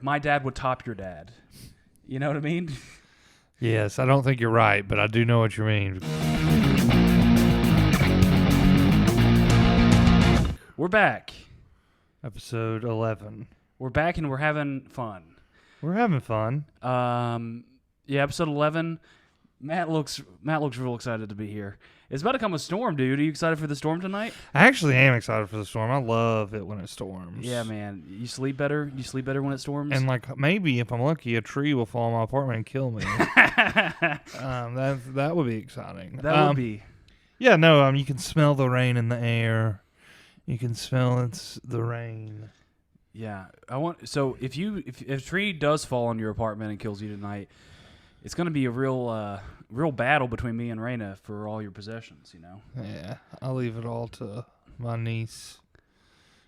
my dad would top your dad. You know what I mean? Yes, I don't think you're right, but I do know what you mean. We're back. Episode 11. We're back and we're having fun. We're having fun. Yeah, episode 11. Matt looks real excited to be here. It's about to come a storm, dude. Are you excited for the storm tonight? I actually am excited for the storm. I love it when it storms. Yeah, man. You sleep better? You sleep better when it storms? And maybe if I'm lucky, a tree will fall on my apartment and kill me. That would be exciting. That would be. Yeah, no. You can smell the rain in the air. You can smell the rain. Yeah, So if a tree does fall on your apartment and kills you tonight, it's going to be a real battle between me and Raina for all your possessions. You know. Yeah, I'll leave it all to my niece.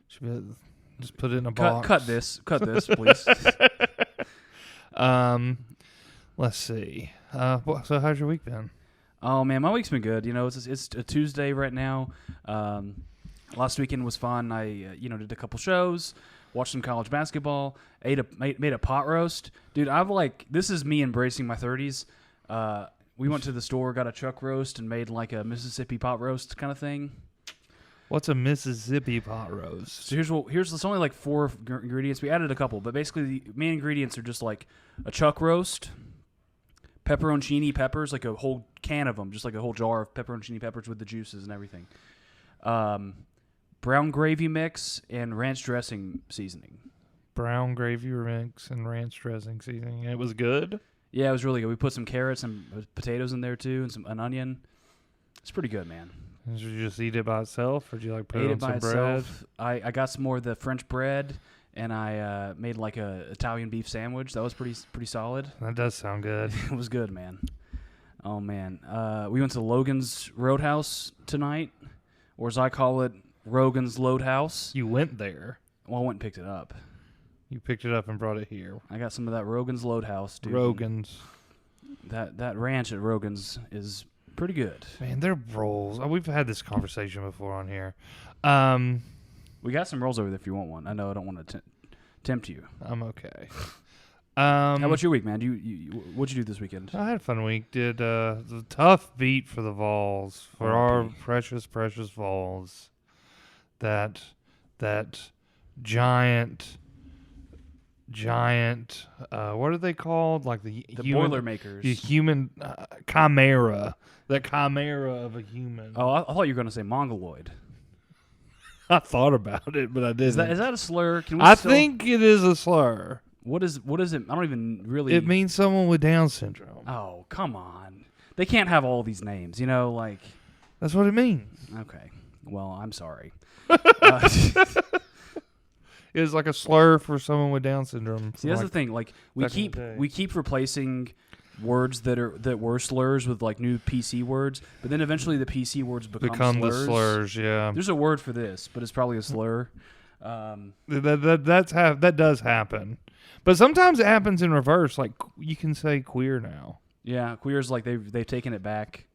Just put it in a box. Cut this, please. Let's see. So how's your week been? Oh man, my week's been good. You know, it's a Tuesday right now. Last weekend was fun. I did a couple shows, watched some college basketball, made a pot roast. Dude, this is me embracing my 30s. We went to the store, got a chuck roast, and made like a Mississippi pot roast kind of thing. What's a Mississippi pot roast? So it's only like 4 ingredients. We added a couple, but basically the main ingredients are just like a chuck roast, pepperoncini peppers, like a whole can of them, just like a whole jar of pepperoncini peppers with the juices and everything. Brown gravy mix and ranch dressing seasoning. Brown gravy mix and ranch dressing seasoning. It was good? Yeah, it was really good. We put some carrots and potatoes in there too, and an onion. It's pretty good, man. Did you just eat it by itself, or did you put it on some bread? I got some more of the French bread, and I made like a Italian beef sandwich. That was pretty solid. That does sound good. It was good, man. Oh man, we went to Logan's Roadhouse tonight, or as I call it, Rogan's Load House. You went there? Well, I went and picked it up. You picked it up and brought it here. I got some of that Rogan's Load House, dude. Rogan's. That ranch at Rogan's is pretty good. Man, their rolls. We've had this conversation before on here. We got some rolls over there if you want one. I know I don't want to tempt you. I'm okay. How about your week, man? What'd you do this weekend? I had a fun week. Did the tough beat for the Vols, for our precious Vols. That giant. What are they called? Like the Boilermakers. The human chimera. The chimera of a human. Oh, I thought you were going to say mongoloid. I thought about it, but I didn't. Is that a slur? I think it is a slur. What is it? I don't even really. It means someone with Down syndrome. Oh, come on. They can't have all these names, like. That's what it means. Okay. Well, I'm sorry. It's like a slur for someone with Down syndrome. See, that's the thing. Like we keep replacing words that were slurs with like new PC words, but then eventually the PC words become slurs. The slurs. Yeah. There's a word for this, but it's probably a slur. That does happen, but sometimes it happens in reverse. Like you can say queer now. Yeah, queer is like they've taken it back.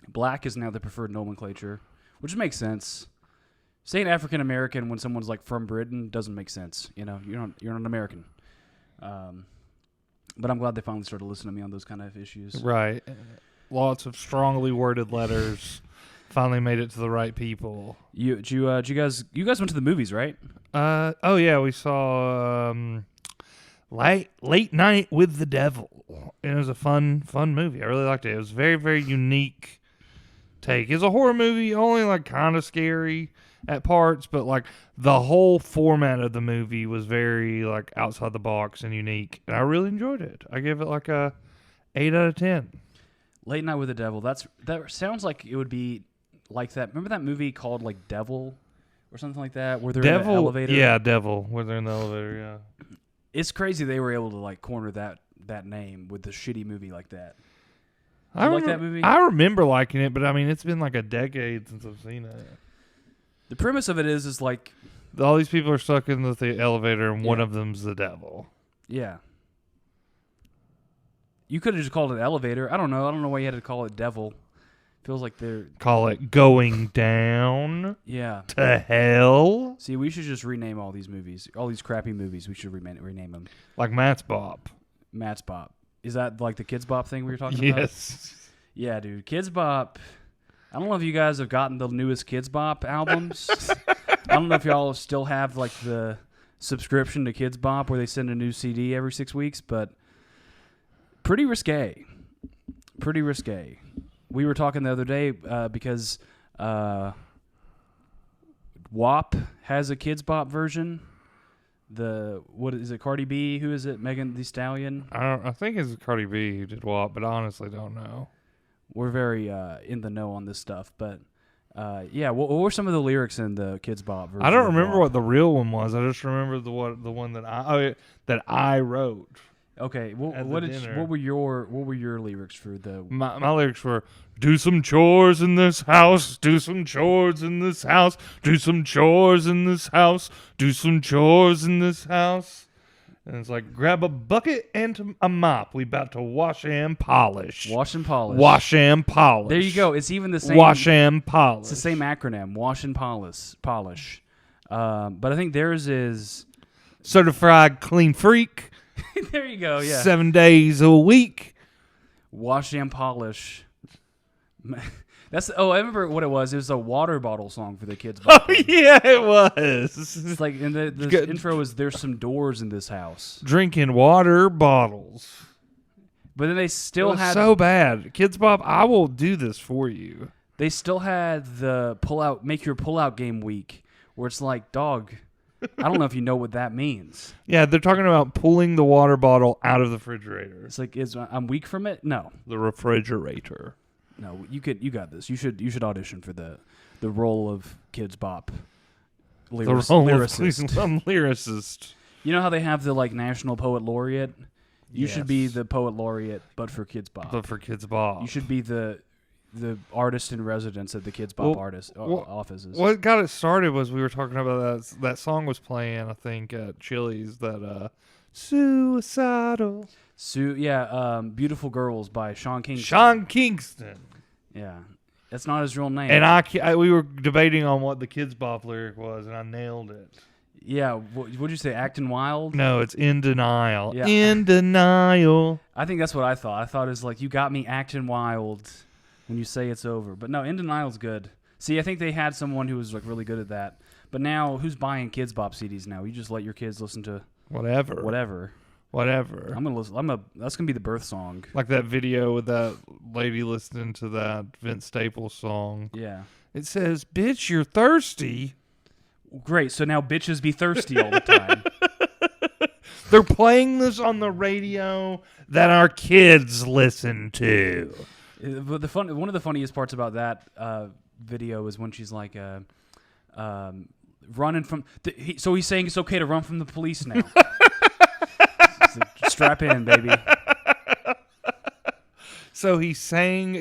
Black is now the preferred nomenclature, which makes sense. Saying African American when someone's like from Britain doesn't make sense. You're not an American. But I'm glad they finally started listening to me on those kind of issues. Right. Lots of strongly worded letters finally made it to the right people. You guys went to the movies, right? Oh yeah, we saw Late Night with the Devil. It was a fun movie. I really liked it. It was very, very unique take. It's a horror movie, only like kind of scary at parts, but like the whole format of the movie was very like outside the box and unique, and I really enjoyed it. I give it like a 8 out of 10. Late Night with the Devil. That sounds like it would be like that. Remember that movie called like Devil or something like that, where they're in the elevator? Yeah, Devil, where they're in the elevator. Yeah, it's crazy they were able to like corner that name with the shitty movie like that. Did you like that movie? I remember liking it, but I mean, it's been like a decade since I've seen it. The premise of it is like all these people are stuck in the elevator, and one of them's the devil. Yeah. You could have just called it elevator. I don't know why you had to call it devil. Feels like they're Call it Going Down yeah. to Hell. See, we should just rename all these movies, all these crappy movies. We should rename them. Like Matt's Bop. Matt's Bop. Is that like the Kids Bop thing we were talking about? Yes. Yeah, dude. Kids Bop. I don't know if you guys have gotten the newest Kids Bop albums. I don't know if y'all still have like the subscription to Kids Bop where they send a new CD every 6 weeks, but pretty risque. Pretty risque. We were talking the other day because WAP has a Kids Bop version. What is it? Cardi B? Who is it? Megan Thee Stallion? I think it's Cardi B who did WAP, but I honestly don't know. We're very in the know on this stuff, but yeah. What were some of the lyrics in the Kids Bop version? I don't remember what the real one was. I just remember the one that I wrote. Okay, what were your lyrics for the? My lyrics were, do some chores in this house, do some chores in this house, do some chores in this house, do some chores in this house. And it's like, grab a bucket and a mop. We about to wash and polish. Wash and polish. Wash and polish. There you go. It's even the same. Wash and polish. It's the same acronym. Wash and polish. But I think theirs is Certified Clean Freak. There you go. Yeah. 7 days a week. Wash and polish. I remember what it was. It was a water bottle song for the Kids. Oh yeah, it was. It's like, and the intro is, "There's some doors in this house." Drinking water bottles. But then they still had so bad. Kids Bop, I will do this for you. They still had the make your pullout game week, where it's like, dog, I don't know if you know what that means. Yeah, they're talking about pulling the water bottle out of the refrigerator. It's like, I'm weak from it? No. The refrigerator. No, you got this. You should audition for the role of Kids Bop lyricist. I'm lyricist. You know how they have the like National Poet Laureate? You should be the Poet Laureate, but for Kids Bop. But for Kids Bop. You should be the artist in residence at the Kids Bop offices. What got it started was we were talking about that song was playing, I think, at Chili's, that Suicidal. Beautiful Girls by Sean Kingston. Sean Kingston. Yeah. That's not his real name. And we were debating on what the Kids Bop lyric was, and I nailed it. Yeah. What'd you say, Acting Wild? No, it's In Denial. Yeah. In Denial. I think that's what I thought. I thought it was like, you got me acting wild when you say it's over. But no, In Denial's good. See, I think they had someone who was like really good at that. But now, who's buying Kids Bop CDs now? You just let your kids listen to whatever. I'm gonna listen. That's gonna be the birth song. Like that video with that lady listening to that Vince Staples song. Yeah. It says, "Bitch, you're thirsty." Great. So now bitches be thirsty all the time. They're playing this on the radio that our kids listen to. But one of the funniest parts about that video is when she's like, running from. So he's saying it's okay to run from the police now. Strap in, baby. So he's saying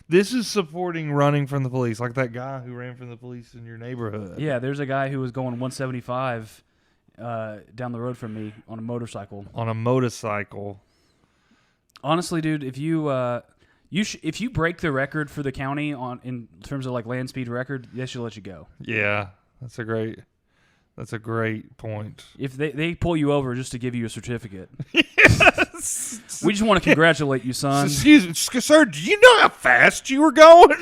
this is supporting running from the police, like that guy who ran from the police in your neighborhood. Yeah, there's a guy who was going 175 down the road from me on a motorcycle. Honestly, dude, if you if you break the record for the county in terms of like land speed record, they should let you go. Yeah, that's a great point. If they pull you over just to give you a certificate. Yes. We just want to congratulate you, son. Excuse me, sir, do you know how fast you were going?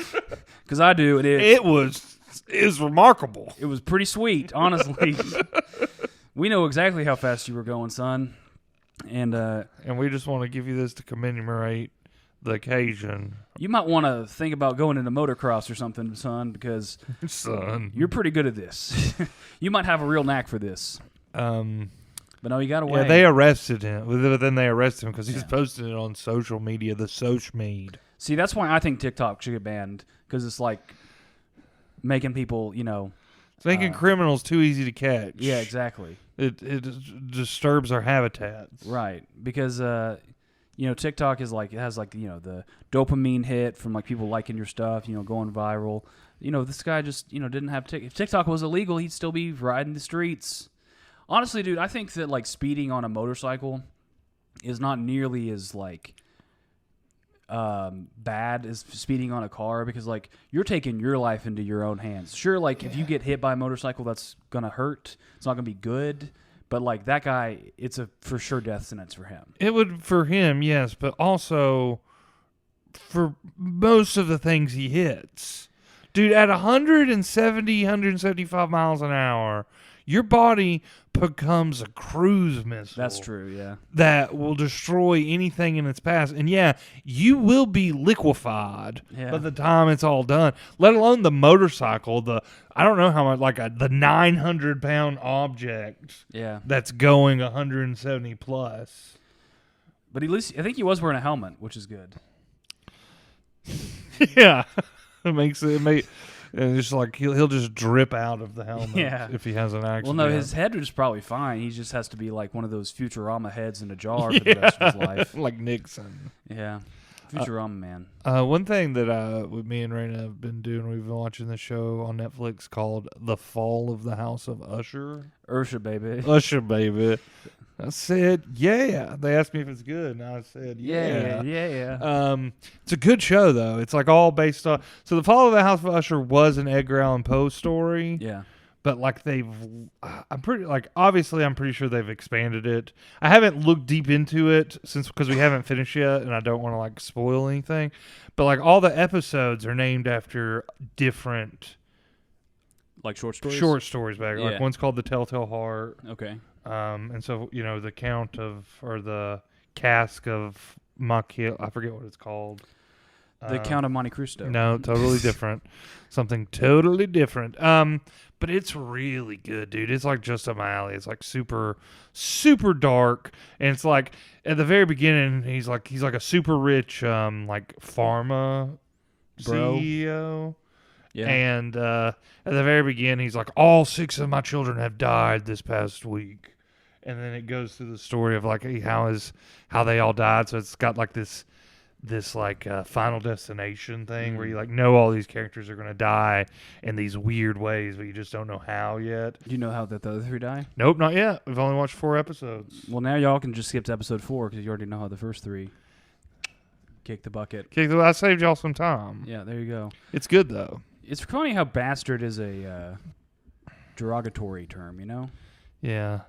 Because I do. It was remarkable. It was pretty sweet, honestly. We know exactly how fast you were going, son. And we just want to give you this to commemorate the occasion. You might want to think about going into motocross or something, son, because you're pretty good at this. You might have a real knack for this. But no, you got away. Yeah, they arrested him. But then they arrested him because he's posting it on social media, the social media. See, that's why I think TikTok should get banned, because it's like making people, it's making criminals too easy to catch. Yeah, exactly. It disturbs our habitats. Right, because TikTok is like, it has like the dopamine hit from like people liking your stuff, going viral. This guy just didn't have if TikTok was illegal, he'd still be riding the streets. Honestly, dude, I think that like speeding on a motorcycle is not nearly as like bad as speeding on a car because like you're taking your life into your own hands. Sure, like if you get hit by a motorcycle, that's gonna hurt. It's not gonna be good. But like that guy, it's a for sure death sentence for him. It would for him, yes, but also for most of the things he hits. Dude, at 175 miles an hour, your body becomes a cruise missile. That's true, yeah. That will destroy anything in its path. And yeah, you will be liquefied by the time it's all done. Let alone the motorcycle, I don't know how much, like the 900-pound object that's going 170 plus. But at least, I think he was wearing a helmet, which is good. Yeah. And it's like he'll just drip out of the helmet if he has an accident. Well, no, his head is probably fine. He just has to be like one of those Futurama heads in a jar for the rest of his life. Like Nixon. Yeah. Futurama, man. One thing that with me and Raina have been doing, we've been watching this show on Netflix called The Fall of the House of Usher. Usher, baby. Usher, baby. I said, yeah. They asked me if it's good, and I said, yeah. It's a good show, though. It's like all based on... So The Fall of the House of Usher was an Edgar Allan Poe story. Yeah. But like obviously I'm pretty sure they've expanded it. I haven't looked deep into it because we haven't finished yet, and I don't want to like spoil anything. But like all the episodes are named after different... Like short stories? Short stories back. Like one's called The Telltale Heart. Okay. And so, the cask of Machiavelli, I forget what it's called. The Count of Monte Cristo. No, totally different. Something totally different. But it's really good, dude. It's like just up my alley. It's like super, super dark. And it's like at the very beginning, he's like a super rich, like pharma bro. CEO. Yeah. And at the very beginning, he's like, all 6 of my children have died this past week. And then it goes through the story of like how they all died. So it's got like this like Final Destination thing where you like know all these characters are going to die in these weird ways, but you just don't know how yet. Do you know how the other 3 die? Nope, not yet. We've only watched 4 episodes. Well, now y'all can just skip to episode 4 because you already know how the first 3 kick the bucket. I saved y'all some time. Yeah, there you go. It's good though. It's funny how bastard is a derogatory term, you know? Yeah.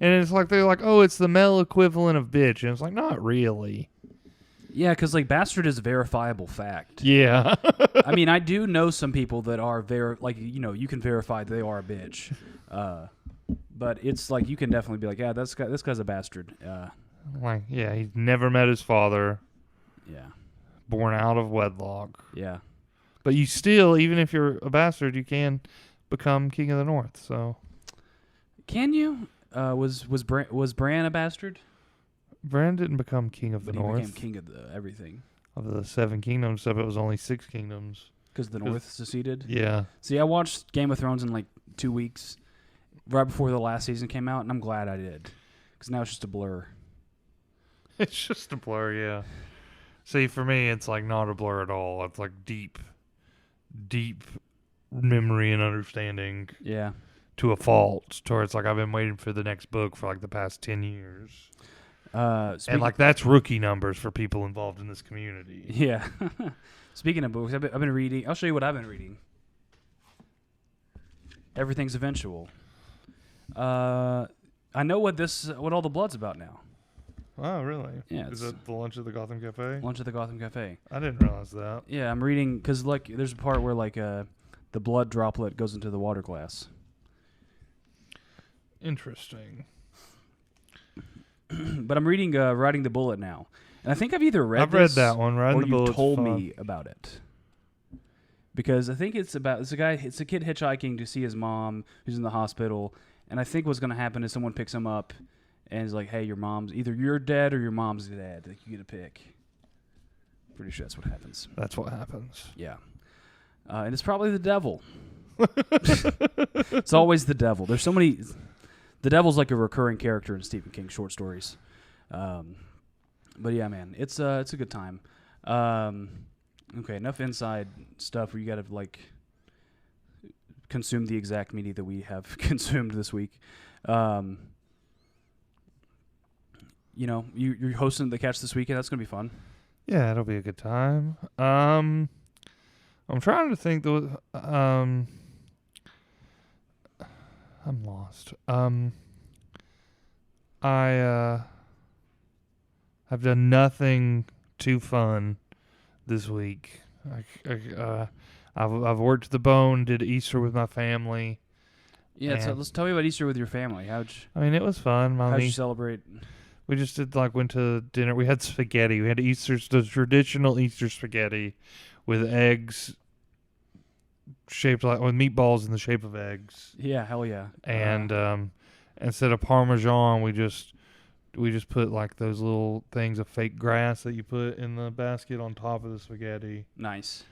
And it's like they're like, oh, it's the male equivalent of bitch. And it's like, not really. Yeah, because like bastard is a verifiable fact. Yeah. I mean, I do know some people that are you can verify they are a bitch. But it's like you can definitely be like, yeah, this guy's a bastard. He's never met his father. Yeah. Born out of wedlock. Yeah. But you still, even if you're a bastard, you can become king of the North. So, can you? Was Bran a bastard? Bran didn't become king of the North. He became king of everything. Of the 7 kingdoms, so it was only 6 kingdoms. Because the North seceded. Yeah. See, I watched Game of Thrones in like 2 weeks, right before the last season came out, and I'm glad I did, because now it's just a blur. It's just a blur, yeah. See, for me, it's like not a blur at all. It's like deep memory and understanding. Yeah. To a fault. To where it's like I've been waiting for the next book for like the past 10 years. And like that's rookie numbers for people involved in this community. Yeah. Speaking of books, I've been reading. I'll show you what I've been reading. Everything's Eventual. I know what all the blood's about now. Oh, really? Yeah. Is it the Lunch at the Gotham Cafe? Lunch at the Gotham Cafe. I didn't realize that. Yeah, I'm reading because like there's a part where like the blood droplet goes into the water glass. Interesting. But I'm reading Riding the Bullet now, and I think I've either read that one. Riding the Bullet's told fun. Me about it. Because I think it's a kid hitchhiking to see his mom who's in the hospital, and I think what's going to happen is someone picks him up and is like, hey, either you're dead or your mom's dead. Like, you get a pick. Pretty sure that's what happens. That's what happens. Yeah. And it's probably the devil. It's always the devil. There's so many... The devil's like a recurring character in Stephen King's short stories. But yeah, man, it's a good time. Okay, enough inside stuff where you got to like consume the exact media that we have consumed this week. You're hosting the Catch this weekend. That's gonna be fun. Yeah, it'll be a good time. I'm trying to think. I'm lost. I have done nothing too fun this week. I've worked the bone. Did Easter with my family. Yeah, so let's tell me about Easter with your family. I mean, it was fun. How'd you celebrate? We just went to dinner. We had spaghetti. We had the traditional Easter spaghetti with eggs shaped with meatballs in the shape of eggs. Yeah, hell yeah. And instead of Parmesan, we just put like those little things of fake grass that you put in the basket on top of the spaghetti. Nice.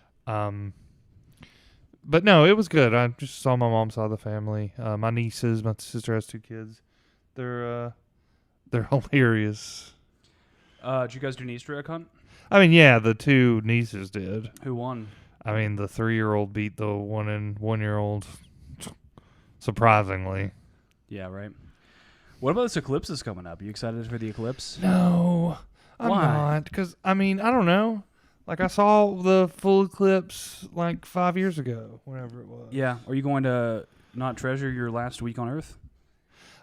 But no, it was good. I just saw my mom's side of the family. My nieces, my sister has 2 kids. They're hilarious. Did you guys do an Easter egg hunt? I mean, yeah, the 2 nieces did. Who won? I mean, the 3-year-old beat the 1 and 1-year-old, surprisingly. Yeah, right. What about this eclipse that's coming up? Are you excited for the eclipse? No, I'm not. Because, I mean, I don't know. Like, I saw the full eclipse like 5 years ago, whenever it was. Yeah. Are you going to not treasure your last week on Earth?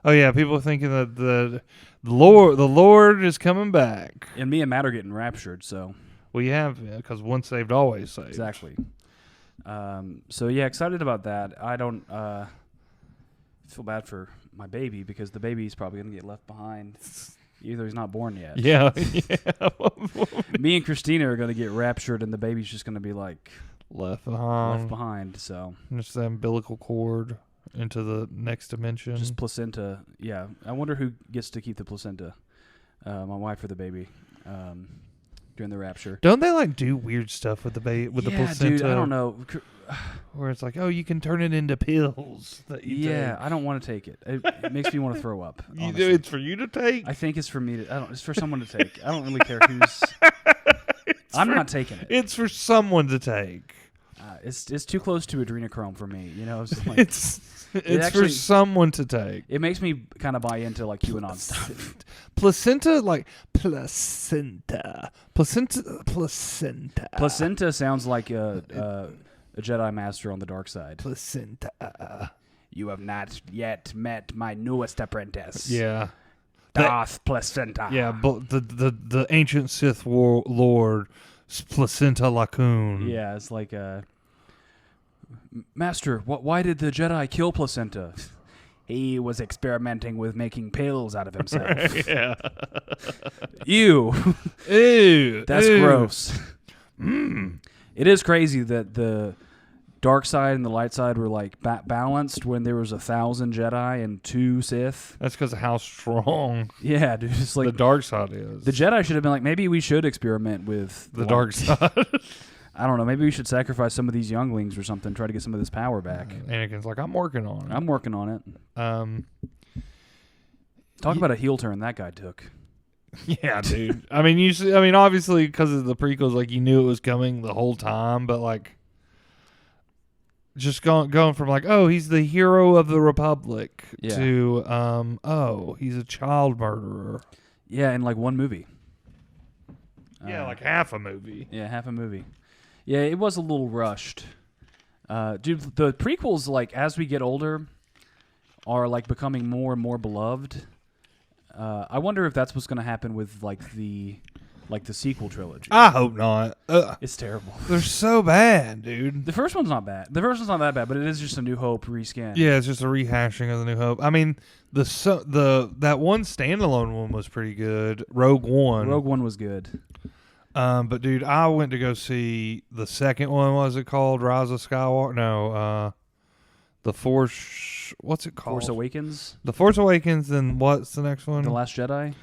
Oh, yeah. People are thinking that the Lord is coming back. And me and Matt are getting raptured, so. Well, you have, because once saved, always saved. Exactly. So, yeah, excited about that. I don't feel bad for my baby because the baby's probably going to get left behind. Either he's not born yet. Yeah. Me and Christina are going to get raptured, and the baby's just going to be like left behind. So just the umbilical cord into the next dimension. Just placenta. Yeah. I wonder who gets to keep the placenta. My wife or the baby during the rapture. Don't they like do weird stuff with the the placenta? Dude, I don't know. Where it's like, oh, you can turn it into pills that you take. I don't want to take it. It makes me want to throw up. You do it's for you to take? I think it's for me to. It's for someone to take. I don't really care who's. I'm not taking it. It's for someone to take. It's too close to adrenochrome for me. You know, it's actually, for someone to take. It makes me kind of buy into like QAnon stuff. Placenta. Placenta sounds like a Jedi Master on the dark side. Placenta. You have not yet met my newest apprentice. Yeah. Darth Placenta. Yeah, but the ancient Sith Lord Placenta Lacoon. Yeah, it's like Master, why did the Jedi kill Placenta? He was experimenting with making pills out of himself. Yeah. Ew. Ew. That's gross. Mm. It is crazy that the dark side and the light side were like balanced when there was 1,000 Jedi and 2 Sith. That's because of how strong yeah, dude, it's like the dark side is. The Jedi should have been like, maybe we should experiment with the dark side. I don't know. Maybe we should sacrifice some of these younglings or something, try to get some of this power back. Anakin's like, I'm working on it. I'm working on it. Talk about a heel turn that guy took. Yeah, dude. I mean, obviously because of the prequels, like you knew it was coming the whole time, but like, just going from like, oh, he's the hero of the Republic to, oh, he's a child murderer. Yeah, in like one movie. Yeah, like half a movie. Yeah, half a movie. Yeah, it was a little rushed. Dude, the prequels, like, as we get older, are, like, becoming more and more beloved. I wonder if that's what's going to happen with, like, the sequel trilogy. I hope not. It's terrible. They're so bad, dude. The first one's not bad. The first one's not that bad, but it is just a New Hope reskin. Yeah, it's just a rehashing of the New Hope. I mean, that one standalone one was pretty good. Rogue One. Rogue One was good. But dude, I went to go see the second one. What was it called? Rise of Skywalker? No, the Force. What's it called? Force Awakens. The Force Awakens. Then what's the next one? The Last Jedi.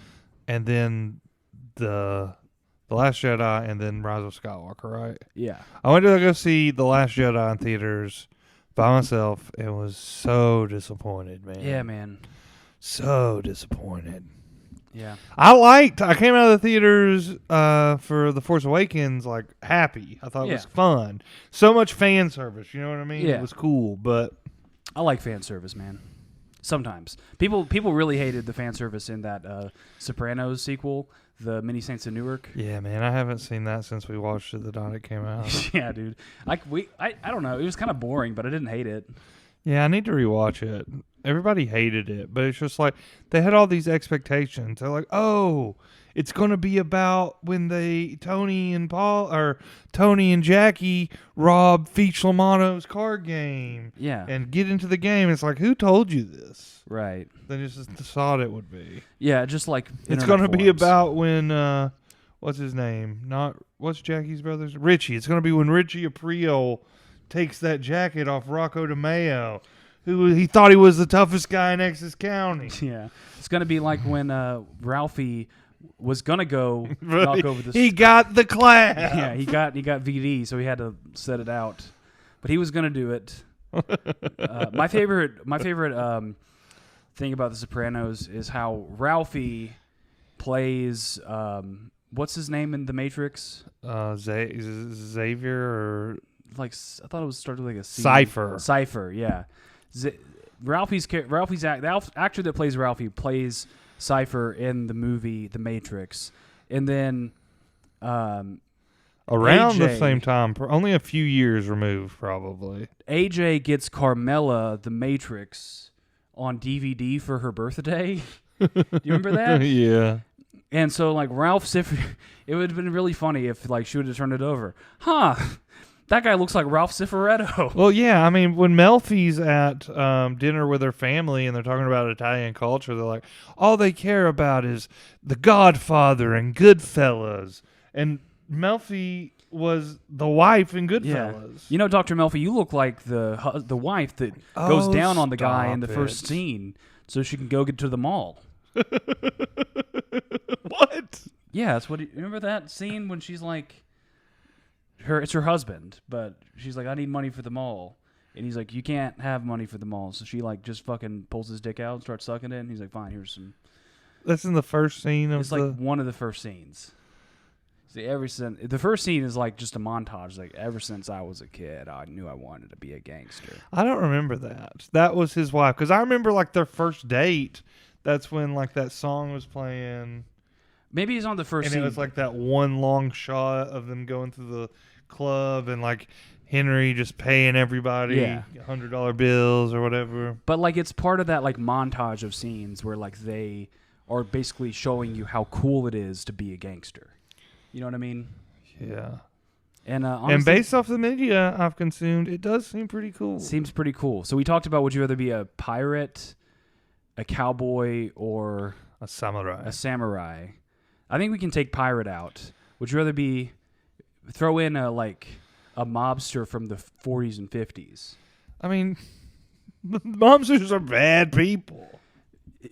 And then the Last Jedi, and then Rise of Skywalker. Right? Yeah. I went to go see the Last Jedi in theaters by myself and was so disappointed, man. Yeah, man. So disappointed. Yeah. I came out of the theaters for The Force Awakens like happy. I thought it was fun. So much fan service, you know what I mean? Yeah. It was cool, but I like fan service, man. Sometimes people really hated the fan service in that Sopranos sequel, the Many Saints of Newark. Yeah, man, I haven't seen that since we watched it the night it came out. Yeah, dude. I don't know. It was kind of boring, but I didn't hate it. Yeah, I need to rewatch it. Everybody hated it, but it's just like they had all these expectations. They're like, oh, it's going to be about when Tony and Jackie rob Feach Lamano's card game. Yeah. And get into the game. It's like, who told you this? Right. They just thought it would be. Yeah, just like it's going to be about when what's his name? What's Jackie's brother's? Richie. It's going to be when Richie Aprile takes that jacket off Rocco DeMeo, who he thought he was the toughest guy in Essex County. Yeah. It's going to be like when Ralphie was going to go knock over this. He got the clap. Yeah, he got VD, so he had to set it out. But he was going to do it. My favorite thing about The Sopranos is how Ralphie plays what's his name in The Matrix? Xavier or like I thought it was started like a C. Cypher, yeah. The actor that plays Ralphie plays Cypher in the movie The Matrix, and then around AJ, the same time, only a few years removed, probably. AJ gets Carmela The Matrix on DVD for her birthday. Do you remember that? Yeah. And so like Ralph Ciffer, it would have been really funny if like she would have turned it over. Huh. That guy looks like Ralph Cifaretto. Well, yeah. I mean, when Melfi's at dinner with her family and they're talking about Italian culture, they're like, all they care about is The Godfather and Goodfellas. And Melfi was the wife in Goodfellas. Yeah. You know, Dr. Melfi, you look like the wife that goes down on the guy in the first scene so she can go get to the mall. What? Yeah, that's what. Remember that scene when she's like, it's her husband, but she's like, I need money for the mall. And he's like, you can't have money for the mall. So she like just fucking pulls his dick out and starts sucking it. And he's like, fine, here's some. That's in the first scene of It's like one of the first scenes. See, the first scene is like just a montage. Like ever since I was a kid, I knew I wanted to be a gangster. I don't remember that. That was his wife. Because I remember like their first date. That's when like that song was playing. Maybe he's on the first scene. And it was like that one long shot of them going through the club and like Henry just paying everybody $100 bills or whatever. But like it's part of that like montage of scenes where like they are basically showing you how cool it is to be a gangster. You know what I mean? Yeah. And honestly, and based off the media I've consumed, it does seem pretty cool. Seems pretty cool. So we talked about, would you rather be a pirate, a cowboy, or a samurai? I think we can take pirate out. Would you rather throw in a mobster from the 40s and 50s? I mean, mobsters are bad people.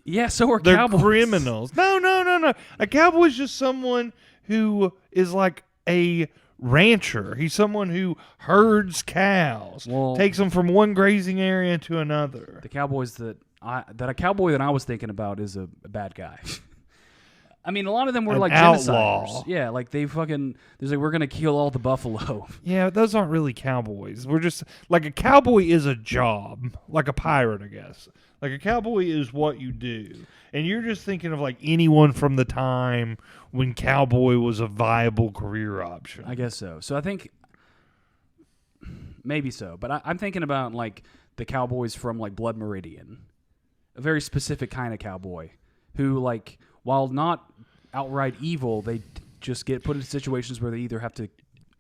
Yeah, so are They're cowboys. criminals. No. A cowboy's just someone who is like a rancher. He's someone who herds cows, takes them from one grazing area to another. The cowboys a cowboy that I was thinking about is a bad guy. I mean, a lot of them were like genociders. Yeah, like they fucking. There's like, we're gonna kill all the buffalo. Yeah, those aren't really cowboys. We're just like a cowboy is a job, like a pirate, I guess. Like a cowboy is what you do, and you're just thinking of like anyone from the time when cowboy was a viable career option. I guess so. So I think maybe so, but I'm thinking about like the cowboys from like Blood Meridian, a very specific kind of cowboy who like, while not outright evil, they just get put in situations where they either have to.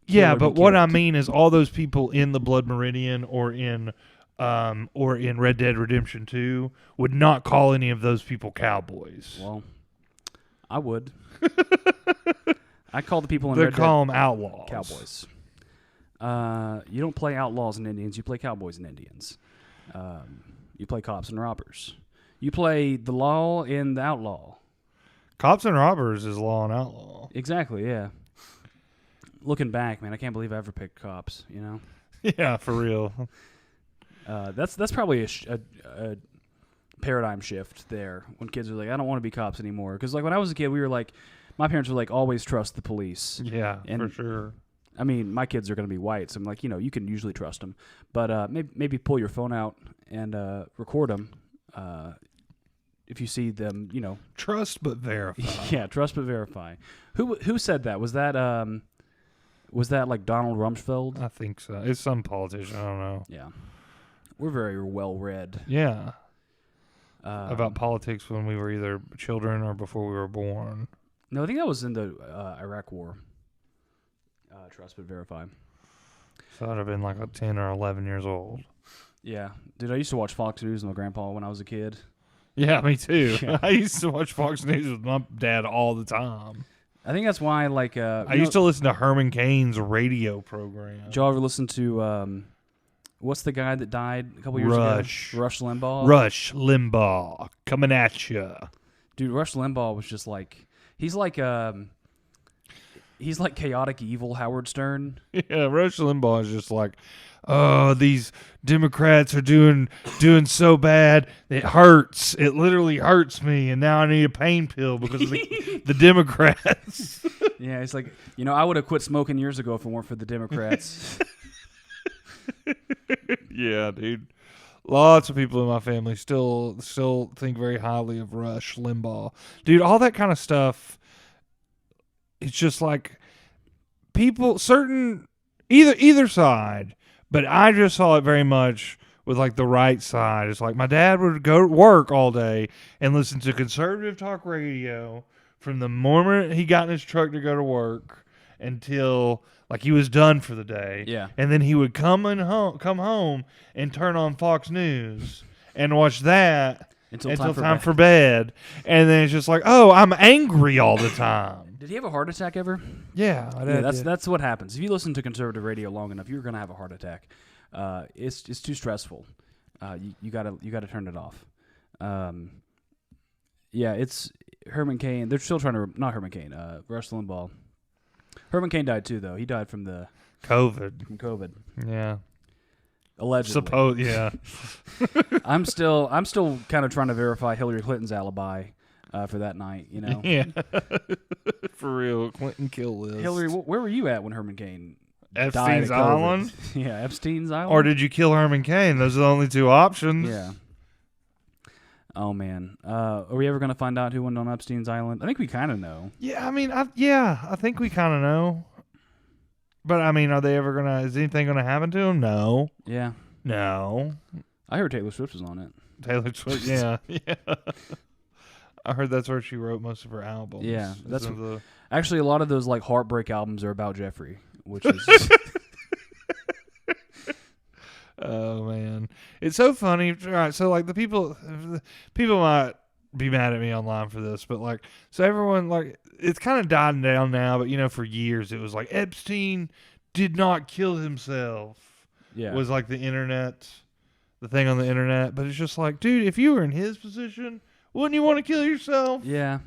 Yeah, but what I mean is all those people in the Blood Meridian or in Red Dead Redemption 2 would not call any of those people cowboys. Well, I would. I call the people in They Red call Dead them outlaws. Cowboys. You don't play outlaws and Indians. You play cowboys and Indians. You play cops and robbers. You play the law and the outlaw. Cops and robbers is law and outlaw. Exactly, yeah. Looking back, man, I can't believe I ever picked cops, you know? Yeah, for real. That's probably a paradigm shift there when kids are like, I don't want to be cops anymore. Because like when I was a kid, we were like, my parents were like, always trust the police. Yeah, and, for sure. I mean, my kids are going to be white, so I'm like, you know, you can usually trust them. But maybe pull your phone out and record them. if you see them, Trust but verify. yeah, trust but verify. Who said that? Was that like Donald Rumsfeld? I think so. It's some politician. I don't know. Yeah, we're very well read. Yeah. About politics when we were either children or before we were born. No, I think that was in the Iraq War. Trust but verify. So I'd have been like 10 or 11 years old. Yeah, dude, I used to watch Fox News with my grandpa when I was a kid. Yeah, me too. Yeah. I used to watch Fox News with my dad all the time. I think that's why, like, I used to listen to Herman Cain's radio program. Did y'all ever listen to what's the guy that died a couple years ago? Rush Limbaugh. Rush Limbaugh coming at you, dude. Rush Limbaugh was just like he's like chaotic evil Howard Stern. Yeah, Rush Limbaugh is just like, oh, these Democrats are doing so bad. It hurts. It literally hurts me, and now I need a pain pill because of the Democrats. Yeah, it's like, I would have quit smoking years ago if it weren't for the Democrats. Yeah, dude. Lots of people in my family still think very highly of Rush Limbaugh. Dude, all that kind of stuff, it's just like people, certain, either side, but I just saw it very much with like the right side. It's like my dad would go to work all day and listen to conservative talk radio from the moment he got in his truck to go to work until like he was done for the day. Yeah. And then he would come home and turn on Fox News and watch that until time for bed. And then it's just like, oh, I'm angry all the time. Did he have a heart attack ever? Yeah, that's what happens. If you listen to conservative radio long enough, you're gonna have a heart attack. It's too stressful. You gotta turn it off. Yeah, it's Herman Cain. They're still trying to not Herman Cain. Rush Limbaugh. Herman Cain died too, though. He died from COVID. Yeah. Allegedly. Yeah. I'm still kind of trying to verify Hillary Clinton's alibi for that night. Yeah. For real, Clinton kill list. Hillary, where were you at when Herman Cain Epstein's died of COVID? Island? Yeah, Epstein's Island. Or did you kill Herman Cain? Those are the only two options. Yeah. Oh man, are we ever gonna find out who went on Epstein's Island? I think we kind of know. Yeah, I mean, I think we kind of know. But I mean, are they ever gonna? Is anything gonna happen to him? No. Yeah. No. I heard Taylor Swift was on it. Taylor Swift. Yeah. Yeah. I heard that's where she wrote most of her albums. Yeah, that's actually a lot of those like heartbreak albums are about Jeffrey, which is. Oh man, it's so funny. All right, so like the people might be mad at me online for this, but like, so everyone like it's kind of dying down now. But for years it was like Epstein did not kill himself. Yeah, was like the thing on the internet. But it's just like, dude, if you were in his position, wouldn't you want to kill yourself? Yeah.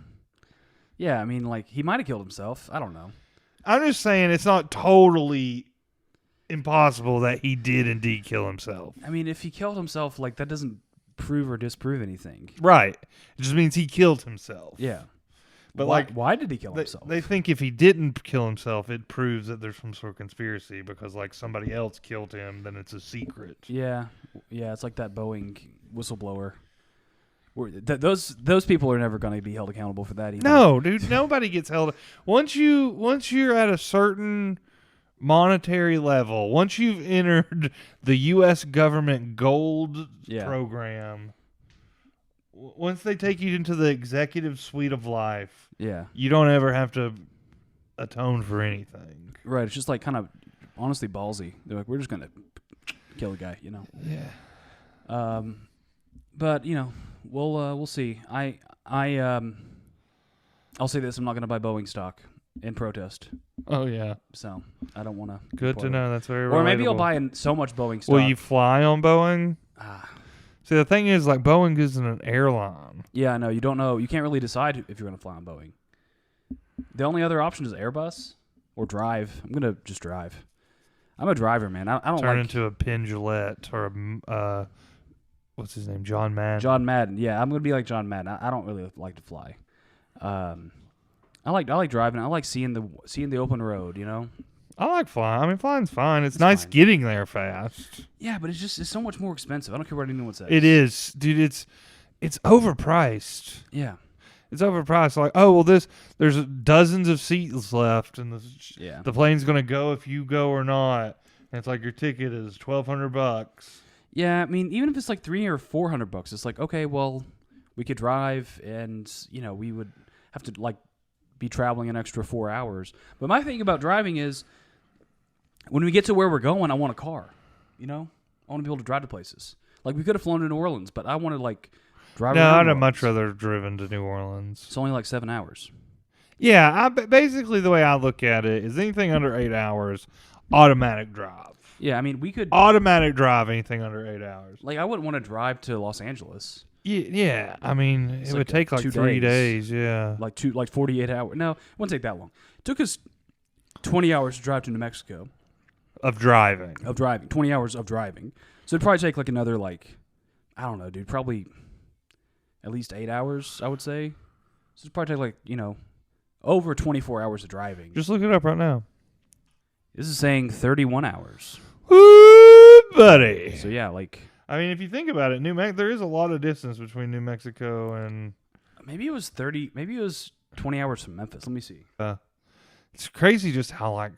Yeah, I mean, like he might have killed himself. I don't know. I'm just saying it's not totally impossible that he did indeed kill himself. I mean, if he killed himself, like that doesn't prove or disprove anything. Right. It just means he killed himself. Yeah. But why did he kill himself? They think if he didn't kill himself, it proves that there's some sort of conspiracy because like somebody else killed him, then it's a secret. Yeah. Yeah, it's like that Boeing whistleblower. Those people are never going to be held accountable for that either. No, dude, nobody gets held. Once you're at a certain monetary level, once you've entered the U.S. government gold program, once they take you into the executive suite of life, you don't ever have to atone for anything. Right. It's just like kind of honestly ballsy. They're like, we're just going to kill a guy, Yeah. But we'll see. I'll say this: I'm not going to buy Boeing stock in protest. Oh yeah. So I don't want to. Good to know. That's very. Or maybe relatable. I'll buy so much Boeing stock. Will you fly on Boeing? Ah. See, the thing is, like, Boeing isn't an airline. Yeah, I know. You don't know. You can't really decide if you're going to fly on Boeing. The only other option is Airbus or drive. I'm going to just drive. I'm a driver, man. I don't turn into a Pendulette or a what's his name, John Madden. John Madden. Yeah, I'm going to be like John Madden. I don't really like to fly. I like driving. I like seeing the open road. I like flying. I mean, flying's fine. It's nice fine. Getting there fast. Yeah, but it's so much more expensive. I don't care what anyone says. It is, dude. it's overpriced. Yeah. It's overpriced. Like, oh well, there's dozens of seats left, and the plane's gonna go if you go or not. And it's like your ticket is $1,200. Yeah, I mean, even if it's like $300 or $400, it's like, okay, well, we could drive, and we would have to like be traveling an extra 4 hours. But my thing about driving is, when we get to where we're going, I want a car. I want to be able to drive to places. Like we could have flown to New Orleans, but I want to like drive. No, around I'd New have much Orleans. rather driven to New Orleans. It's only like 7 hours. Yeah, basically the way I look at it is anything under 8 hours, automatic drive. Yeah, I mean, we could Automatic drive anything under 8 hours. like I wouldn't want to drive to Los Angeles. Yeah. I mean, It's it like would take like 2 3 days. days. Yeah. Like 48 hours. No, it wouldn't take that long. It took us 20 hours to drive to New Mexico. Of driving. 20 hours of driving. So it'd probably take like another I don't know, dude, probably at least 8 hours, I would say. So it'd probably take over 24 hours of driving. Just look it up right now. This is saying 31 hours. Woo, buddy. So yeah, I mean, if you think about it, there is a lot of distance between New Mexico and... maybe it was 20 hours from Memphis. Let me see. It's crazy just how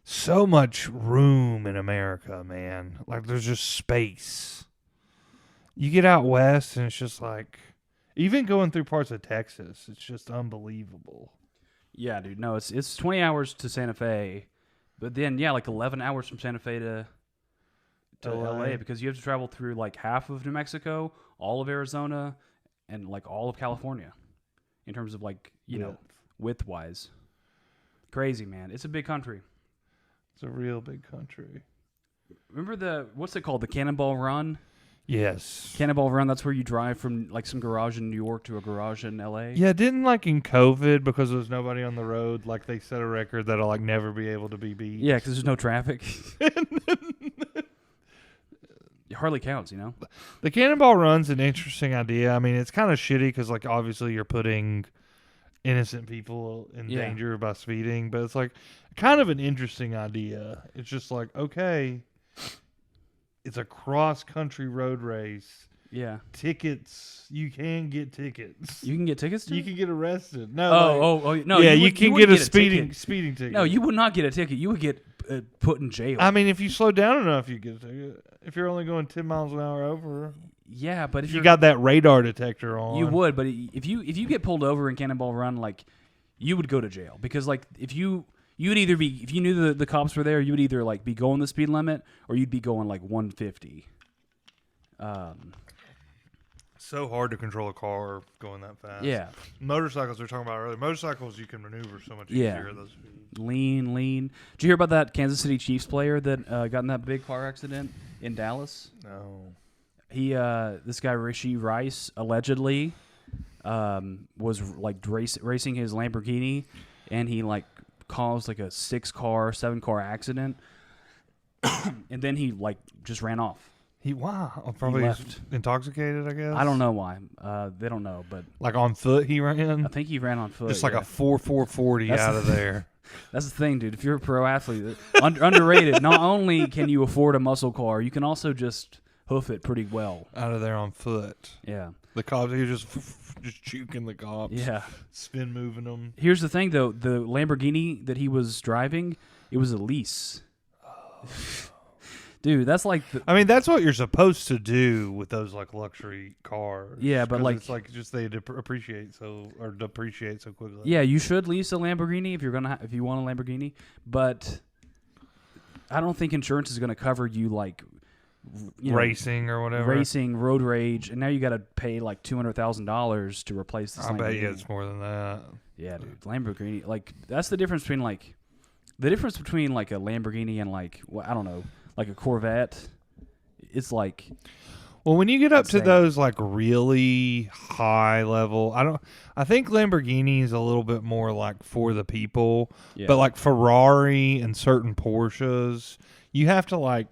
so much room in America, man. Like there's just space. You get out west and it's just even going through parts of Texas, it's just unbelievable. Yeah, dude. No, it's 20 hours to Santa Fe, but then 11 hours from Santa Fe to LA, because you have to travel through half of New Mexico, all of Arizona, and all of California, in terms of width wise. Crazy, man. It's a big country. It's a real big country. Remember what's it called? The Cannonball Run? Yes. Cannonball Run, that's where you drive from some garage in New York to a garage in LA. Yeah, didn't in COVID, because there was nobody on the road, they set a record that'll never be able to be beat. Yeah, because there's no traffic. It hardly counts, The Cannonball Run's an interesting idea. I mean, it's kind of shitty because obviously you're putting innocent people in danger by speeding, but it's kind of an interesting idea. It's just okay, it's a cross-country road race. Yeah. Tickets, you can get tickets. You can get tickets to You it? can get arrested. No. No. Yeah, you can get a speeding ticket. No, you would not get a ticket. You would get put in jail. I mean, if you slow down enough, you get a ticket. If you're only going 10 miles an hour over. Yeah, but if you got that radar detector on. You would, but if you get pulled over in Cannonball Run, you would go to jail, because if you would either be, if you knew the cops were there, you would either be going the speed limit, or you'd be going 150. So hard to control a car going that fast. Yeah. Motorcycles we were talking about earlier. Motorcycles you can maneuver so much easier at those speeds. Lean. Did you hear about that Kansas City Chiefs player that got in that big car accident in Dallas? No. This guy Rishi Rice allegedly was racing his Lamborghini, and he caused a 7 car accident, and then he just ran off. Probably He left. Intoxicated, I guess. I don't know why. They don't know, but on foot he ran. I think he ran on foot. Just a 4.40 out of there. That's the thing, dude. If you're a pro athlete, underrated. Not only can you afford a muscle car, you can also just hoof it pretty well. Out of there on foot. Yeah. The cops, he was just juking the cops. Yeah. Spin moving them. Here's the thing, though. The Lamborghini that he was driving, it was a lease. Dude, that's I mean, that's what you're supposed to do with those luxury cars. Yeah, but it's just they depreciate so quickly. Yeah, you should lease a Lamborghini if you're if you want a Lamborghini, but I don't think insurance is gonna cover you racing or whatever. Racing, road rage, and now you got to pay $200,000 to replace this. I bet you it's more than that. Yeah, dude, Lamborghini. That's the difference between a Lamborghini and I don't know. A Corvette, it's well, when you get up to those really high level, I think Lamborghini is a little bit more for the people, but Ferrari and certain Porsches, you have to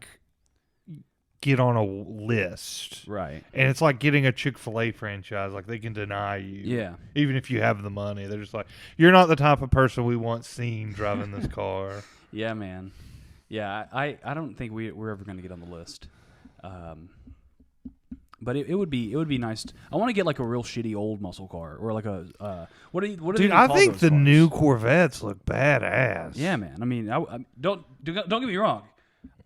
get on a list, right? And it's getting a Chick-fil-A franchise. They can deny you, even if you have the money. They're just you're not the type of person we want seen driving this car. Yeah, man. Yeah, I don't think we're ever going to get on the list. But it would be nice. I want to get like a real shitty old muscle car or like a what do you Dude, I think the new Corvettes look badass. Yeah, man. I mean, don't get me wrong.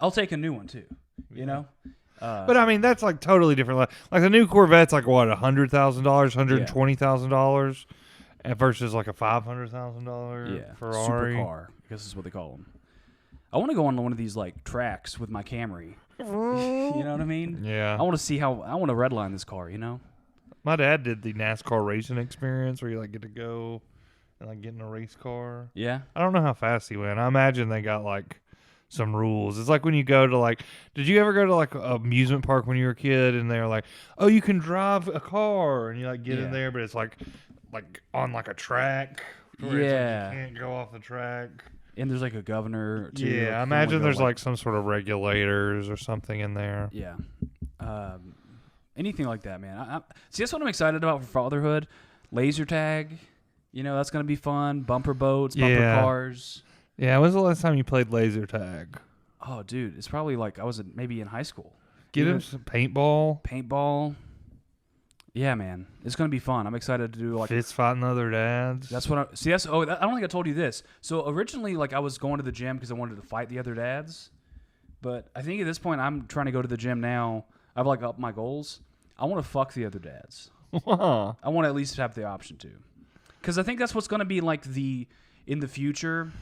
I'll take a new one too. You know. But I mean, that's like totally different. Like the new Corvette's like what, $100,000, $120,000, versus like a $500,000 Ferrari. Supercar, I guess is what they call them. I want to go on one of these like tracks with my Camry. You know what I mean? Yeah. I want to see I want to redline this car. You know. My dad did the NASCAR racing experience where you like get to go and like get in a race car. Yeah. I don't know how fast he went. I imagine they got like some rules. It's like when you go to like, did you ever go to like an amusement park when you were a kid and they're like, oh, you can drive a car and you like get in there, but it's like on like a track. Where it's like you can't go off the track. And there's like a governor too. Yeah, I imagine there's like some sort of regulators or something in there. Yeah. Anything like that, man. See, that's what I'm excited about for fatherhood. Laser tag. You know, that's going to be fun. Bumper boats, bumper cars. Yeah, when's the last time you played laser tag? Oh, dude, it's probably like I was maybe in high school. Get him some paintball. Paintball. Yeah, man, it's gonna be fun. I'm excited to do like fist fighting other dads. That's what I see. I don't think I told you this. So originally, like I was going to the gym because I wanted to fight the other dads, but I think at this point I'm trying to go to the gym now. I've like upped my goals. I want to fuck the other dads. Wow. I want to at least have the option to, because I think that's what's gonna be like in the future.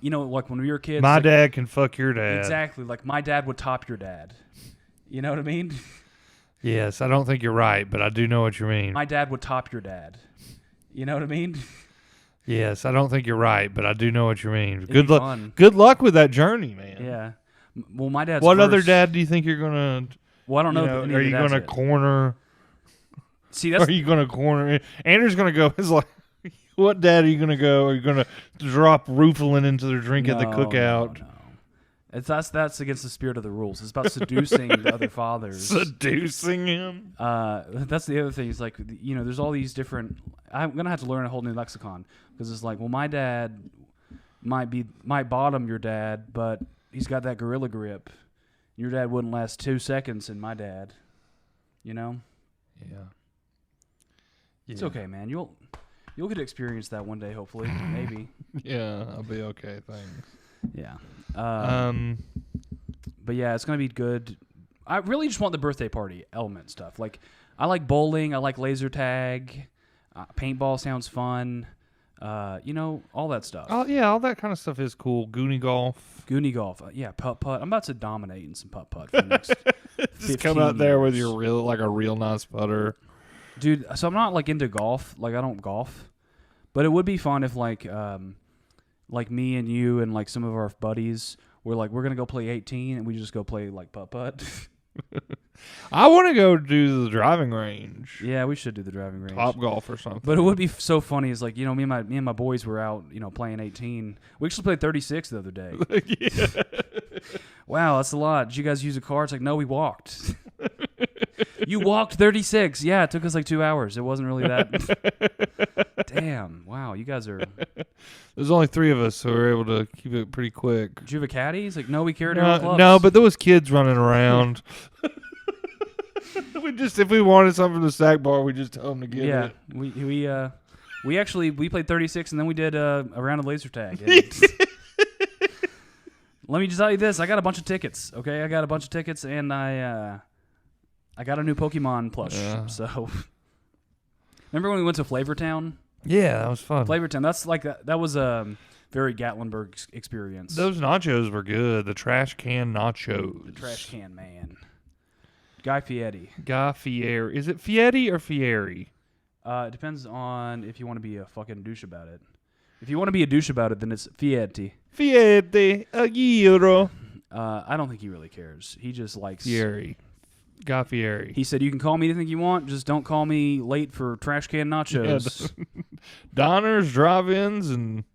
You know, like when we were kids. My dad can fuck your dad. Exactly. Like my dad would top your dad. You know what I mean? Yes, I don't think you're right, but I do know what you mean. My dad would top your dad. You know what I mean? Yes, I don't think you're right, but I do know what you mean. Good luck. Good luck with that journey, man. Yeah. Well, my dad's. What other dad do you think you're gonna? Well, I don't know. Are you gonna corner? See, that's. Are you gonna corner? Andrew's gonna go. It's like, what dad are you gonna go? Are you gonna drop Rooflin into their drink at the cookout? No. That's against the spirit of the rules. It's about seducing the other fathers. Seducing him. That's the other thing. Is like, you know, there's all these different. I'm gonna have to learn a whole new lexicon because it's like, well, my dad might bottom your dad, but he's got that gorilla grip. Your dad wouldn't last 2 seconds in my dad. You know. Yeah. It's okay, man. You'll get to experience that one day, hopefully, maybe. Yeah, I'll be okay. Thanks. Yeah. But yeah, it's gonna be good. I really just want the birthday party element stuff. Like, I like bowling. I like laser tag. Paintball sounds fun. You know, all that stuff. Oh yeah, all that kind of stuff is cool. Goonie golf. Yeah, putt. I'm about to dominate in some putt for the next. Just come out there with your a real nice putter, dude. So I'm not like into golf. Like I don't golf, but it would be fun if like me and you and like some of our buddies were like, we're gonna go play 18 and we just go play like putt. I want to go do the driving range. Yeah, we should do the driving range. Top golf or something. But it would be so funny. Is like, you know, me and my boys were out, you know, playing 18. We actually played 36 the other day. Yeah. Wow, that's a lot. Did you guys use a car? It's like, no, we walked. You walked 36. Yeah, it took us like 2 hours. It wasn't really that. Damn. Wow, you guys are. There's only 3 of us, so we were able to keep it pretty quick. Did you have a caddy? He's like, no, we carried our own clubs. No, but there was kids running around. If we wanted something from the snack bar, we just tell them to get it. Yeah, we played 36 and then we did a round of laser tag. Let me just tell you this: I got a bunch of tickets. Okay, I got a bunch of tickets, and I got a new Pokemon plush. Yeah. So, remember when we went to Flavortown? Yeah, that was fun. Flavortown. That's like that was a very Gatlinburg experience. Those nachos were good. The trash can nachos. The trash can man. Guy Fieri. Is it Fieri or Fieri? It depends on if you want to be a fucking douche about it. If you want to be a douche about it, then it's Fieri. Fieri, a gyro. I don't think he really cares. He just likes Fieri. Guy Fieri. He said, "You can call me anything you want. Just don't call me late for trash can nachos." Yeah, diners, drive-ins, and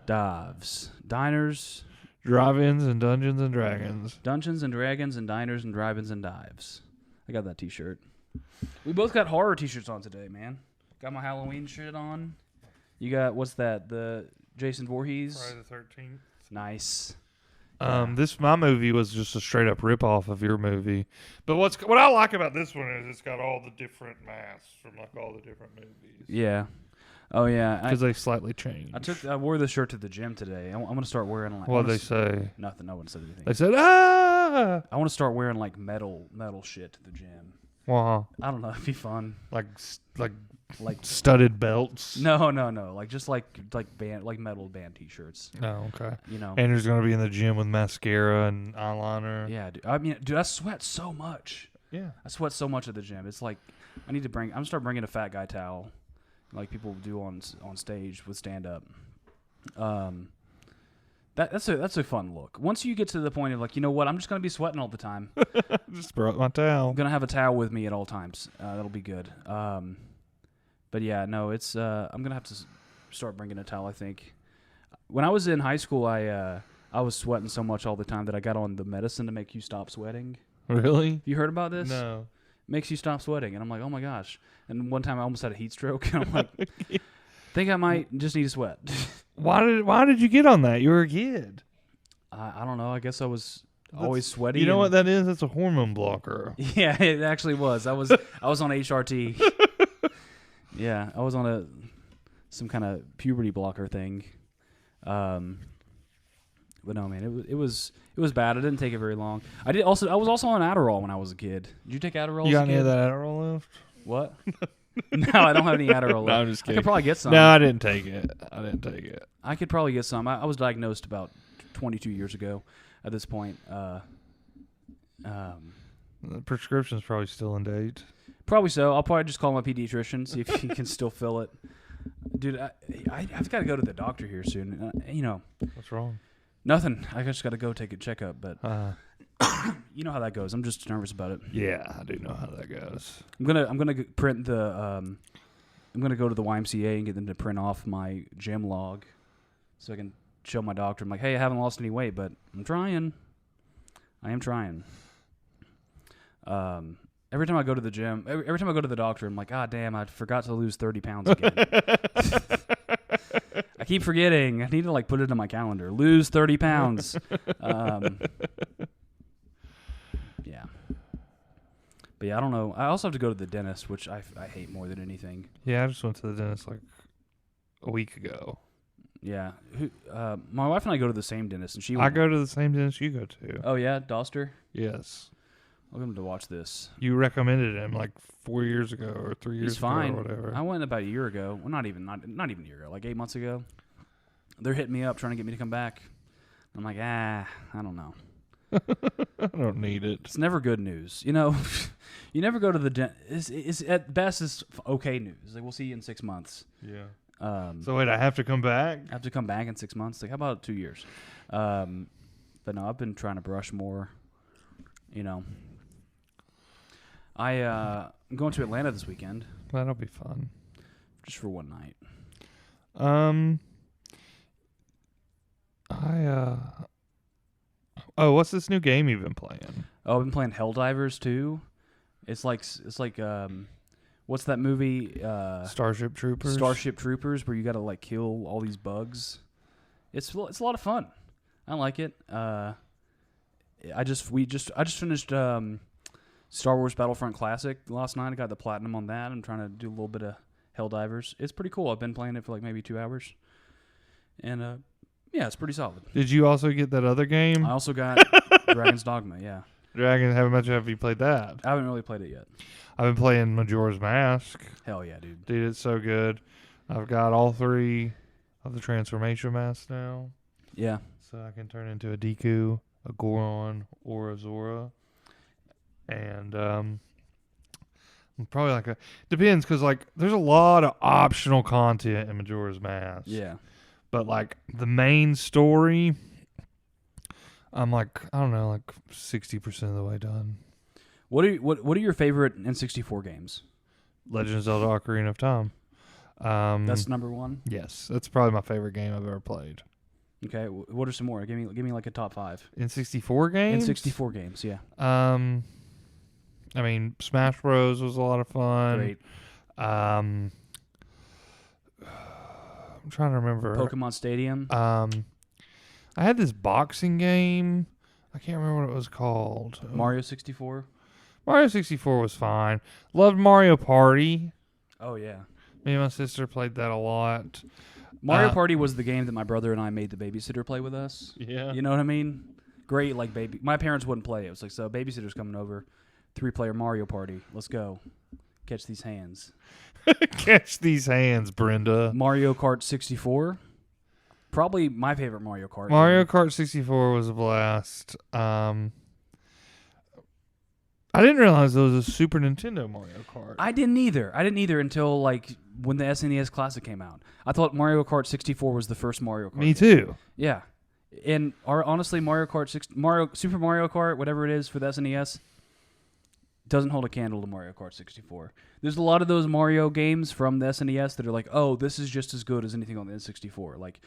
dives. Diners. Drive-ins and Dungeons and Dragons. Dungeons and Dragons and diners and drive-ins and dives. I got that T-shirt. We both got horror T-shirts on today, man. Got my Halloween shit on. You got, what's that? The Jason Voorhees? Friday the 13th. Nice. My movie was just a straight up rip off of your movie. But what I like about this one is it's got all the different masks from like all the different movies. Yeah. Oh yeah. Because they slightly changed. I wore this shirt to the gym today. I'm gonna start wearing like. What did they say? Nothing. No one said anything. They said, ah. I want to start wearing like metal shit to the gym. Wow. I don't know. It'd be fun. Like Like studded belts. No. Like just like metal band T-shirts. Oh, okay. You know. Andrew's gonna be in the gym with mascara and eyeliner. Yeah, dude. I mean, dude, I sweat so much. Yeah. I sweat so much at the gym. It's like I'm gonna start bringing a fat guy towel, like people do on stage with stand up. That's a fun look. Once you get to the point of like, you know what, I'm just gonna be sweating all the time. Just brought my towel. I'm gonna have a towel with me at all times. That'll be good. But yeah, no, it's I'm gonna have to start bringing a towel. I think when I was in high school, I was sweating so much all the time that I got on the medicine to make you stop sweating. Really? You heard about this? No. Makes you stop sweating, and I'm like, oh my gosh. And one time I almost had a heat stroke, and I'm like, think I might just need to sweat. Why did you get on that? You were a kid. I don't know. I guess I was always sweaty. You know what that is? It's a hormone blocker. Yeah, it actually was. I was on HRT. Yeah, I was on some kind of puberty blocker thing. But no, man, it was bad. I didn't take it very long. I was also on Adderall when I was a kid. Did you take Adderall? You got any of that Adderall left? What? No, I don't have any Adderall left. No, I'm just kidding. I could probably get some. No, I didn't take it. I could probably get some. I was diagnosed about 22 years ago. At this point, The prescription's probably still in date. Probably so. I'll probably just call my pediatrician, see if he can still fill it. Dude, I've got to go to the doctor here soon. What's wrong? Nothing. I just got to go take a checkup, but you know how that goes. I'm just nervous about it. Yeah, I do know how that goes. I'm gonna print the. I'm gonna go to the YMCA and get them to print off my gym log, so I can show my doctor. I'm like, hey, I haven't lost any weight, but I'm trying. I am trying. Every time I go to the gym, every time I go to the doctor, I'm like, ah, damn, I forgot to lose 30 pounds again. I keep forgetting. I need to put it in my calendar. Lose 30 pounds. Yeah. But yeah, I don't know. I also have to go to the dentist, which I hate more than anything. Yeah, I just went to the dentist a week ago. Yeah. My wife and I go to the same dentist, and I go to the same dentist you go to. Oh yeah, Doster? Yes. Welcome to watch this. You recommended him 4 years ago or 3 years He's fine. ago or whatever. I went about a year ago. Well, not even a year ago. 8 months ago. They're hitting me up trying to get me to come back. I'm like, I don't know. I don't need it. It's never good news. You never go to the dentist. It's at best it's okay news. We'll see you in 6 months. Yeah. So wait, I have to come back? I have to come back in 6 months. How about 2 years? But no, I've been trying to brush more. I'm going to Atlanta this weekend. That'll be fun. Just for one night. What's this new game you've been playing? Oh, I've been playing Helldivers too. It's like what's that movie? Starship Troopers. Starship Troopers, where you got to kill all these bugs. It's a lot of fun. I like it. I just finished Star Wars Battlefront Classic last night. I got the platinum on that. I'm trying to do a little bit of Helldivers. It's pretty cool. I've been playing it for maybe 2 hours, and yeah, it's pretty solid. Did you also get that other game? I also got Dragon's Dogma. Yeah. How much have you played that? I haven't really played it yet. I've been playing Majora's Mask. Hell yeah, dude. Dude, it's so good. I've got all 3 of the transformation masks now. Yeah. So I can turn into a Deku, a Goron, or a Zora. And probably depends, because there's a lot of optional content in Majora's Mask. Yeah. But the main story, I'm I don't know, 60% of the way done. What are your favorite N64 games? Legend of Zelda: Ocarina of Time. That's number one? Yes, that's probably my favorite game I've ever played. Okay, what are some more? Give me a top 5. N64 games? N64 games, yeah. I mean, Smash Bros was a lot of fun. Great. I'm trying to remember. Pokemon Stadium. I had this boxing game. I can't remember what it was called. Mario 64. Mario 64 was fine. Loved Mario Party. Oh yeah. Me and my sister played that a lot. Mario Party was the game that my brother and I made the babysitter play with us. Yeah. You know what I mean? Great, like baby. My parents wouldn't play. It was like, so babysitter's coming over, 3-player Mario Party. Let's go. Catch these hands. Catch these hands, Brenda. Mario Kart 64. Probably my favorite Mario Kart. Mario game. Kart 64 was a blast. I didn't realize there was a Super Nintendo Mario Kart. I didn't either. Until like when the SNES Classic came out. I thought Mario Kart 64 was the first Mario Kart. Me too. Yeah. And honestly, Super Mario Kart, whatever it is for the SNES, doesn't hold a candle to Mario Kart 64. There's a lot of those Mario games from the SNES that are like, oh, this is just as good as anything on the N64. Like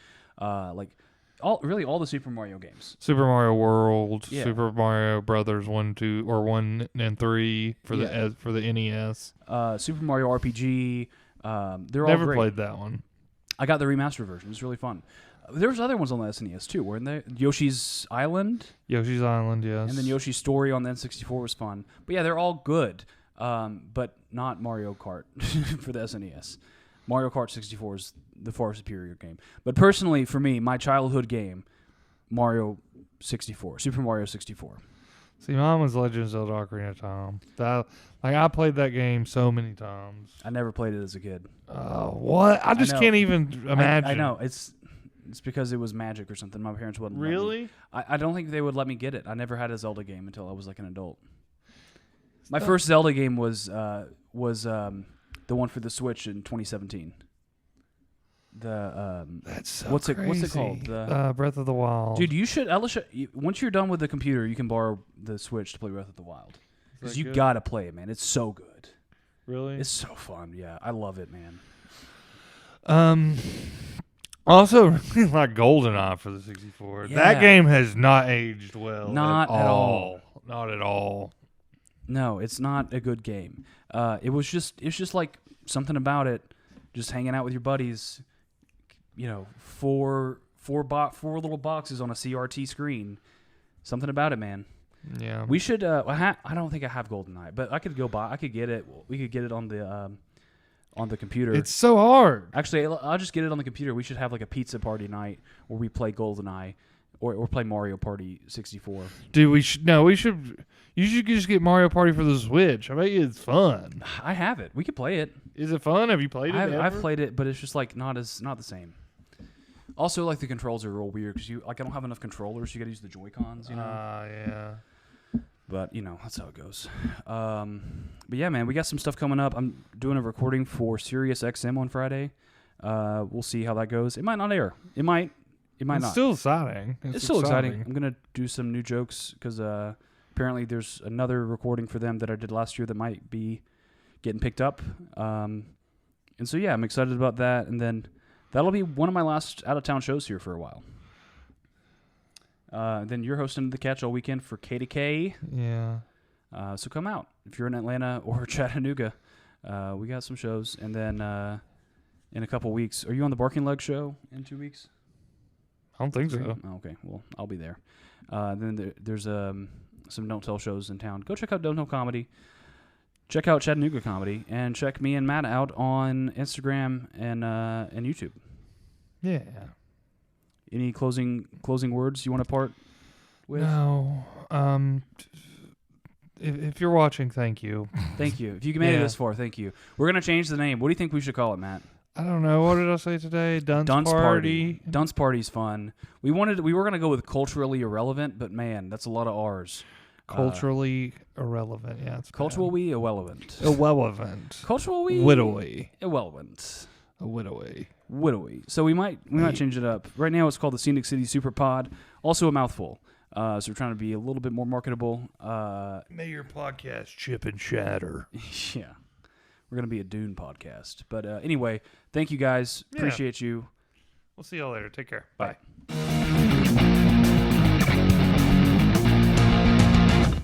all the Super Mario games. Super Mario World, Yeah. Super Mario Brothers 1, 2, or 1 and 3 for Yeah. the NES. Super Mario RPG. They're all Never great. played that one. I got the remastered version. It's really fun. There was other ones on the SNES too, weren't there? Yoshi's Island. Yoshi's Island, yes. And then Yoshi's Story on the N64 was fun. But yeah, they're all good, but not Mario Kart for the SNES. Mario Kart 64 is the far superior game. But personally, for me, my childhood game, Mario 64, Super Mario 64. See, mine was Legend of Zelda Ocarina of Time. I played that game so many times. I never played it as a kid. What? I just know. can't even imagine. I know. It's because it was magic or something. My parents wouldn't let me. Really? I don't think they would let me get it. I never had a Zelda game until I was like an adult. My first Zelda game was the one for the Switch in 2017. That's so what's crazy. What's it called? The Breath of the Wild. dude, you should. Once you're done with the computer, you can borrow the Switch to play Breath of the Wild because that you good? gotta play it, man. It's so good. Really? It's so fun. Yeah, I love it, man. Also, really like GoldenEye for the 64. Yeah. That game has not aged well. Not at all. Not at all. No, it's not a good game. It's just like something about it, just hanging out with your buddies. You know, four little boxes on a CRT screen. Something about it, man. Yeah. We should. I don't think I have GoldenEye, but I could go buy. I could get it. We could get it on the computer. It's so hard. Actually, I'll just get it on the computer. We should have like a pizza party night where we play GoldenEye or play Mario Party 64. Dude, we should. You should just get Mario Party for the Switch. I bet you it's fun. I have it. We could play it. Is it fun? Have you played it? I've played it, but it's just like not the same. Also, like the controls are real weird because I don't have enough controllers. You got to use the Joy-Cons, you know. Yeah. But you know that's how it goes. But yeah, man, we got some stuff coming up. I'm doing a recording for Sirius XM on Friday. We'll see how that goes. It might not air. It might It's not. still exciting. It's still exciting. I'm gonna do some new jokes because apparently there's another recording for them that I did last year that might be getting picked up. And so yeah, I'm excited about that. And then that'll be one of my last out of town shows here for a while. Then you're hosting the Catch all weekend for K2K. Yeah. So come out if you're in Atlanta or Chattanooga. We got some shows, and then in a couple weeks, are you on the Barking Leg show in 2 weeks? I don't think so. Oh, okay, well I'll be there. Then there's some Don't Tell shows in town. Go check out Don't Tell Comedy. Check out Chattanooga Comedy, and check me and Matt out on Instagram and YouTube. Yeah. Any closing words you want to part with? No. If you're watching, thank you. Thank you. If you made it this far, thank you. We're gonna change the name. What do you think we should call it, Matt? I don't know. What did I say today? Dunce Party. Dunce Party's fun. We were gonna go with culturally irrelevant, but man, that's a lot of R's. Culturally irrelevant. Yeah. It's Culturally irrelevant. irrelevant. Culturally Widowy. irrelevant. A widowy. Widowy. So we might change it up. Right now it's called the Scenic City Super Pod. Also a mouthful. So we're trying to be a little bit more marketable. May your podcast chip and shatter. Yeah. We're going to be a Dune podcast. But anyway, thank you guys. Yeah. Appreciate you. We'll see y'all later. Take care. Bye. Bye.